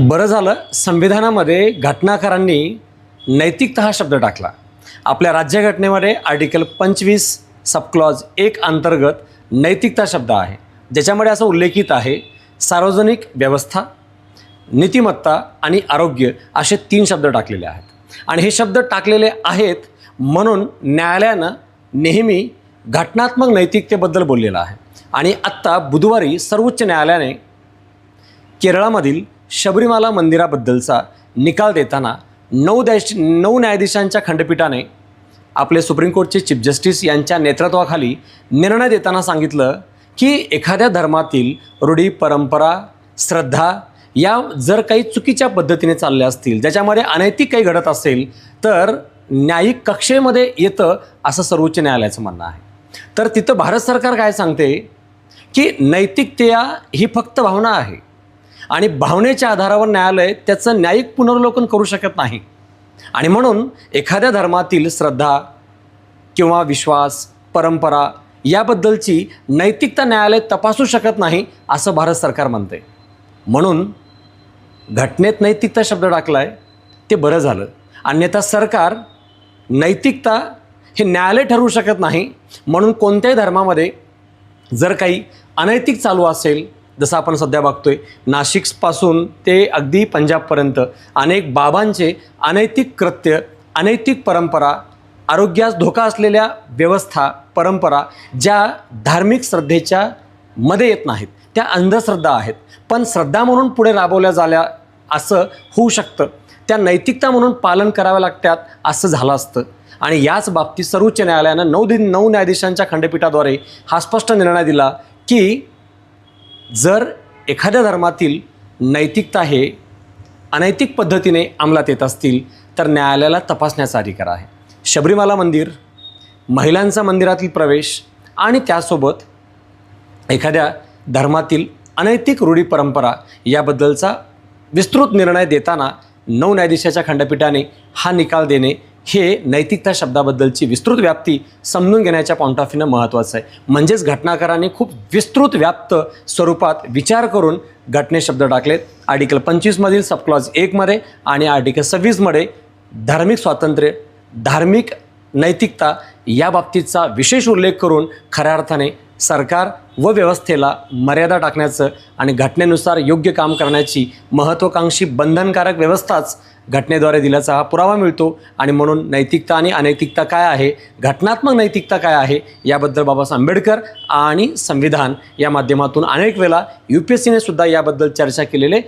बरं झालं संविधानामध्ये घटनाकारांनी नैतिकता हा शब्द टाकला. आपल्या राज्यघटनेमध्ये आर्टिकल 25 सबक्लॉज 1 अंतर्गत नैतिकता शब्द आहे, ज्याच्यामध्ये असं उल्लेखित आहे सार्वजनिक व्यवस्था, नीतिमत्ता आणि आरोग्य असे 3 शब्द टाकलेले आहेत. आणि हे शब्द टाकलेले आहेत म्हणून न्यायालयानं नेहमी घटनात्मक नैतिकतेबद्दल बोललेलं आहे. आणि आत्ता बुधवारी सर्वोच्च न्यायालयाने केरळामधील शबरीमाला मंदिराबद्दलचा निकाल देताना 9 न्यायाधीशांच्या खंडपीठाने आपले सुप्रीम कोर्टचे चीफ जस्टिस यांच्या नेतृत्वाखाली निर्णय देताना सांगितलं की एखाद्या धर्मातील रूढी, परंपरा, श्रद्धा या जर काही चुकीच्या पद्धतीने चालल्या असतील, ज्याच्यामध्ये अनैतिक काही घडत असेल, तर न्यायिक कक्षेमध्ये येतं असं सर्वोच्च न्यायालयाचं म्हणणं आहे. तर तिथं भारत सरकार काय सांगते की नैतिकता ही फक्त भावना आहे आणि भावनेच्या आधारावर न्यायालय त्याचं न्यायिक पुनर्वलोकन करू शकत नाही. आणि म्हणून एखाद्या धर्मातील श्रद्धा किंवा विश्वास, परंपरा याबद्दलची नैतिकता न्यायालय तपासू शकत नाही असं भारत सरकार म्हणते. म्हणून घटनेत नैतिकता शब्द टाकला आहे ते बरं झालं. अन्यथा सरकार नैतिकता हे न्यायालय ठरवू शकत नाही. म्हणून कोणत्याही धर्मामध्ये जर काही अनैतिक चालू असेल, जसं आपण सध्या बघतोय नाशिकपासून ते अगदी पंजाबपर्यंत अनेक बाबांचे अनैतिक कृत्य, अनैतिक परंपरा, आरोग्यास धोका असलेल्या व्यवस्था, परंपरा ज्या धार्मिक श्रद्धेच्या मध्ये येत नाहीत त्या अंधश्रद्धा आहेत, पण श्रद्धा म्हणून पुढे राबवल्या झाल्या असं होऊ शकतं. त्या नैतिकता म्हणून पालन कराव्या लागतात असं झालं असतं. आणि याच बाबतीत सर्वोच्च न्यायालयानं 9 न्यायाधीशांच्या खंडपीठाद्वारे हा स्पष्ट निर्णय दिला की जर एखाद्या धर्मातील नैतिकता हे अनैतिक पद्धतीने अंमलात येत असतील तर न्यायालयाला तपासण्याचा अधिकार आहे. शबरीमाला मंदिर, महिलांचा मंदिरातील प्रवेश आणि त्यासोबत एखाद्या धर्मातील अनैतिक रूढी, परंपरा याबद्दलचा विस्तृत निर्णय देताना 9 न्यायाधीशाच्या खंडपीठाने हा निकाल देणे हे नैतिकता शब्दाबद्दलची विस्तृत व्याप्ती समजून घेण्याच्या पॉईंट ऑफ व्ह्यूनं महत्त्वाचं आहे. म्हणजेच घटनाकारांनी खूप विस्तृत व्याप्त स्वरूपात विचार करून घटने शब्द टाकलेत. आर्टिकल 25मधील सबक्लॉज 1मध्ये आणि आर्टिकल 26मध्ये धार्मिक स्वातंत्र्य, धार्मिक नैतिकता या बाबतीचा विशेष उल्लेख करून खऱ्या अर्थाने सरकार व व्यवस्थेला मर्यादा टाकण्याचं आणि घटनेनुसार योग्य काम करण्याची महत्त्वाकांक्षी बंधनकारक व्यवस्थाच घटनेद्वारे दिल्याचा हा पुरावा मिळतो. आणि म्हणून नैतिकता आणि अनैतिकता काय आहे, घटनात्मक नैतिकता काय आहे याबद्दल बाबासाहेब आंबेडकर आणि संविधान या माध्यमातून अनेक वेळा UPSCने सुद्धा याबद्दल चर्चा केलेले